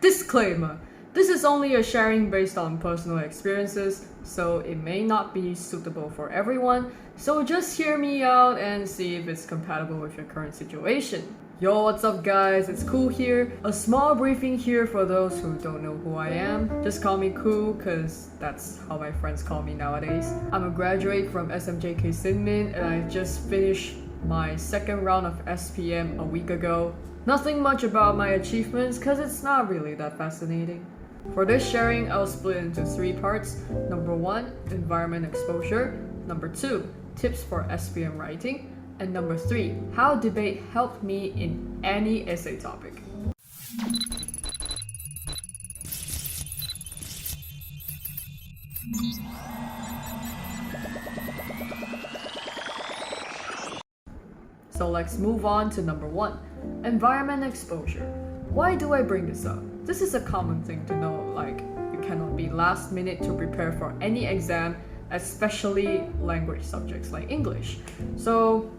Disclaimer: this is only a sharing based on personal experiences, so it may not be suitable for everyone, so just hear me out and see if it's compatible with your current situation. Yo, what's up guys, it's Khoo here. A small briefing here for those who don't know who I am. Just call me Khoo, cause that's how my friends call me nowadays. I'm a graduate from SPM KSSM and I just finished my second round of SPM a week ago. Nothing much about my achievements cause it's not really that fascinating. For this sharing, I'll split into 3 parts. Number 1, environment exposure. Number 2, tips for SPM writing. And number 3, how debate helped me in any essay topic. So let's move on to number 1, environment exposure. Why do I bring this up? This is a common thing to know, like you cannot be last minute to prepare for any exam, especially language subjects like English. So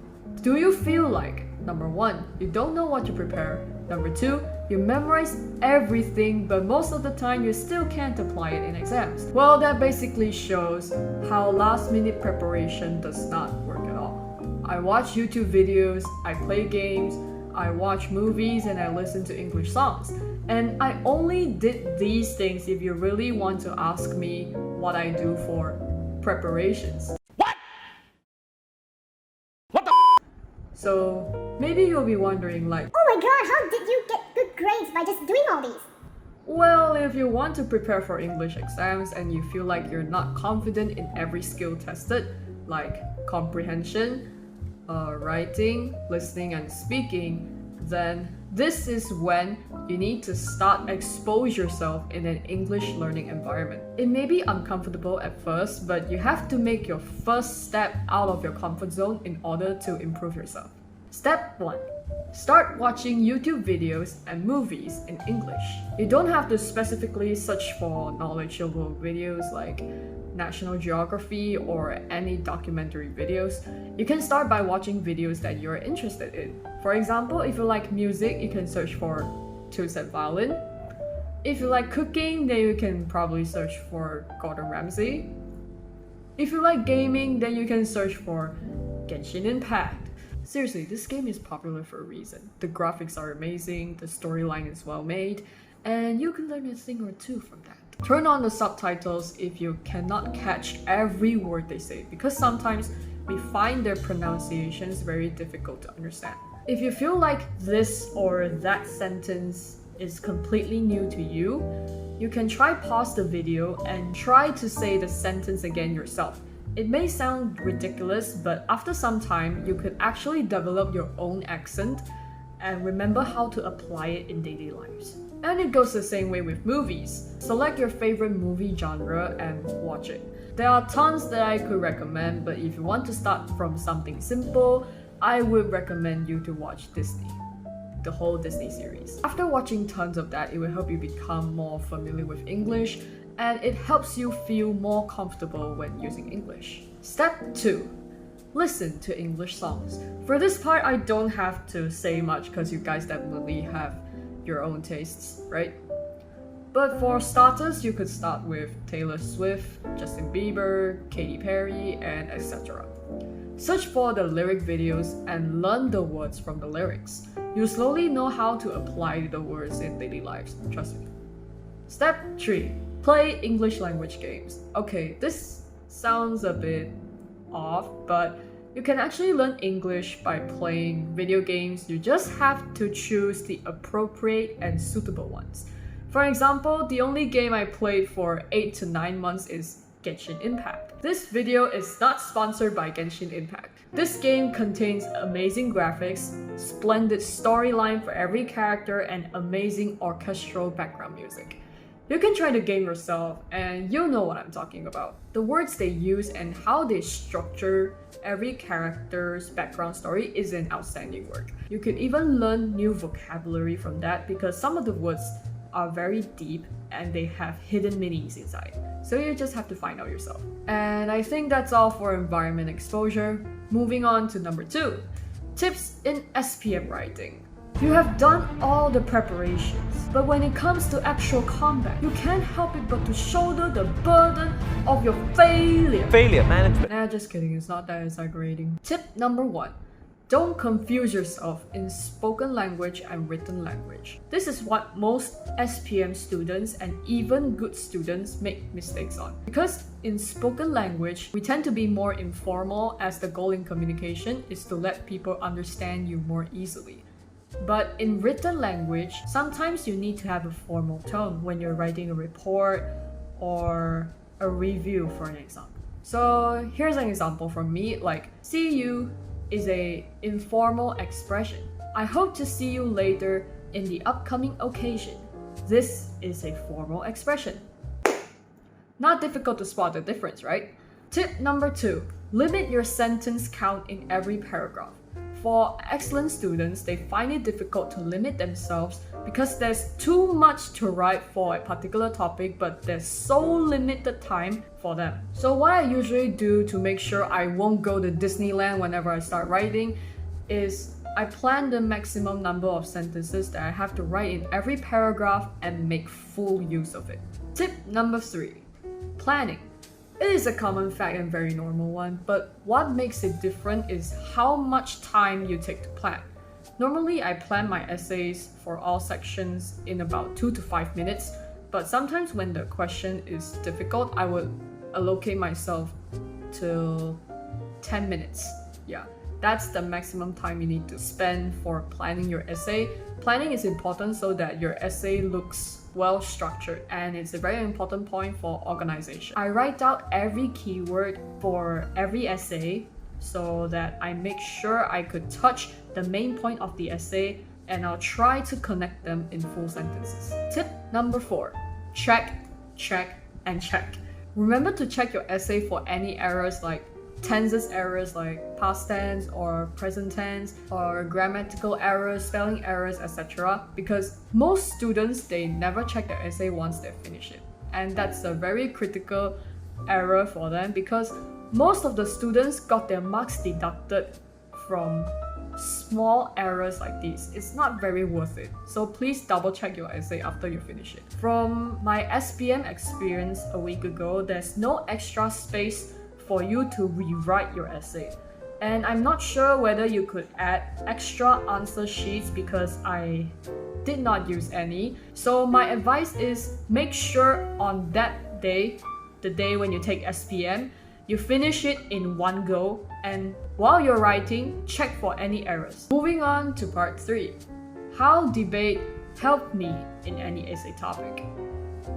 do you feel like, number 1, you don't know what to prepare, number 2, you memorize everything but most of the time you still can't apply it in exams? Well, that basically shows how last minute preparation does not work at all. I watch YouTube videos, I play games, I watch movies, and I listen to English songs. And I only did these things if you really want to ask me what I do for preparations. So maybe you'll be wondering like, oh my god, how did you get good grades by just doing all these? Well, if you want to prepare for English exams and you feel like you're not confident in every skill tested, like comprehension, writing, listening, and speaking, then this is when you need to start expose yourself in an English learning environment. It may be uncomfortable at first, but you have to make your first step out of your comfort zone in order to improve yourself. Step 1. Start watching YouTube videos and movies in English. You don't have to specifically search for knowledgeable videos like National Geography or any documentary videos. You can start by watching videos that you're interested in. For example, if you like music, you can search for two-set violin. If you like cooking, then you can probably search for Gordon Ramsay. If you like gaming, then you can search for Genshin Impact. Seriously, this game is popular for a reason. The graphics are amazing, the storyline is well made, and you can learn a thing or two from that. Turn on the subtitles if you cannot catch every word they say, because sometimes we find their pronunciations very difficult to understand. If you feel like this or that sentence is completely new to you, you can try pause the video and try to say the sentence again yourself. It may sound ridiculous, but after some time, you could actually develop your own accent and remember how to apply it in daily lives. And it goes the same way with movies. Select your favorite movie genre and watch it. There are tons that I could recommend, but if you want to start from something simple, I would recommend you to watch Disney. The whole Disney series. After watching tons of that, it will help you become more familiar with English, and it helps you feel more comfortable when using English. Step 2. Listen to English songs. For this part, I don't have to say much because you guys definitely have your own tastes, right? But for starters, you could start with Taylor Swift, Justin Bieber, Katy Perry, and etc. Search for the lyric videos and learn the words from the lyrics. You'll slowly know how to apply the words in daily lives, trust me. Step 3. Play English language games. Okay, this sounds a bit off, but you can actually learn English by playing video games. You just have to choose the appropriate and suitable ones. For example, the only game I played for 8 to 9 months is Genshin Impact. This video is not sponsored by Genshin Impact. This game contains amazing graphics, splendid storyline for every character, and amazing orchestral background music. You can try the game yourself and you'll know what I'm talking about. The words they use and how they structure every character's background story is an outstanding work. You could even learn new vocabulary from that because some of the words are very deep and they have hidden meanings inside. So you just have to find out yourself. And I think that's all for environment exposure. Moving on to number 2, tips in SPM writing. You have done all the preparations, but when it comes to actual combat, you can't help it but to shoulder the burden of your failure. Failure management. Nah, just kidding, it's not that exaggerating. Tip number 1. Don't confuse yourself in spoken language and written language. This is what most SPM students and even good students make mistakes on. Because in spoken language, we tend to be more informal, as the goal in communication is to let people understand you more easily. But in written language, sometimes you need to have a formal tone when you're writing a report or a review, for an example. So here's an example from me, like see you is a informal expression. I hope to see you later in the upcoming occasion. This is a formal expression. Not difficult to spot the difference, right? Tip number 2. Limit your sentence count in every paragraph. For excellent students, they find it difficult to limit themselves because there's too much to write for a particular topic, but there's so limited time for them. So what I usually do to make sure I won't go to Disneyland whenever I start writing is I plan the maximum number of sentences that I have to write in every paragraph and make full use of it. Tip number 3. Planning. It is a common fact and very normal one, but what makes it different is how much time you take to plan. Normally, I plan my essays for all sections in about 2 to 5 minutes, but sometimes when the question is difficult, I would allocate myself to 10 minutes. Yeah, that's the maximum time you need to spend for planning your essay. Planning is important so that your essay looks well structured, and it's a very important point for organization. I write out every keyword for every essay so that I make sure I could touch the main point of the essay, and I'll try to connect them in full sentences. Tip number 4. Check, check, and check. Remember to check your essay for any errors like tenses errors like past tense or present tense, or grammatical errors, spelling errors, etc. Because most students, they never check their essay once they finish it. And that's a very critical error for them because most of the students got their marks deducted from small errors like these. It's not very worth it. So please double check your essay after you finish it. From my SPM experience a week ago, there's no extra space for you to rewrite your essay. And I'm not sure whether you could add extra answer sheets because I did not use any. So my advice is make sure on that day, the day when you take SPM, you finish it in one go, and while you're writing, check for any errors. Moving on to part 3. How debate helped me in any essay topic.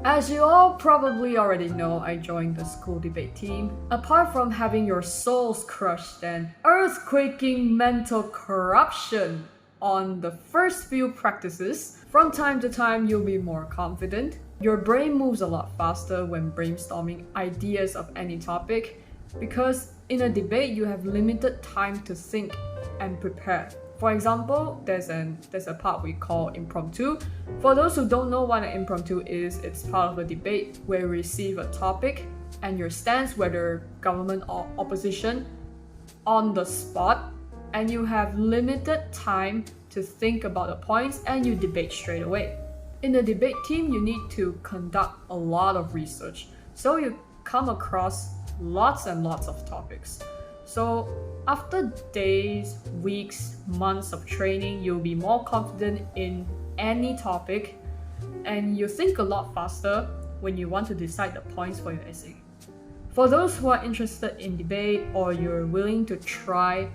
As you all probably already know, I joined the school debate team. Apart from having your souls crushed and earthquaking mental corruption on the first few practices, from time to time you'll be more confident. Your brain moves a lot faster when brainstorming ideas of any topic because in a debate you have limited time to think and prepare. For example, there's a part we call impromptu. For those who don't know what an impromptu is, it's part of a debate where you receive a topic and your stance, whether government or opposition, on the spot, and you have limited time to think about the points and you debate straight away. In the debate team, you need to conduct a lot of research, so you come across lots and lots of topics. So after days, weeks, months of training, you'll be more confident in any topic, and you think a lot faster when you want to decide the points for your essay. For those who are interested in debate or you're willing to try,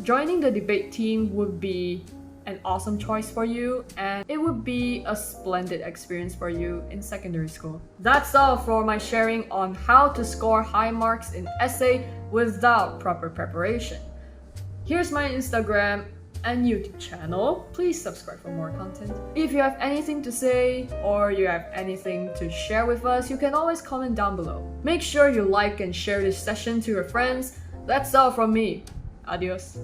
joining the debate team would be an awesome choice for you, and it would be a splendid experience for you in secondary school. That's all for my sharing on how to score high marks in essay without proper preparation. Here's my Instagram and YouTube channel. Please subscribe for more content. If you have anything to say or you have anything to share with us, you can always comment down below. Make sure you like and share this session to your friends. That's all from me. Adios.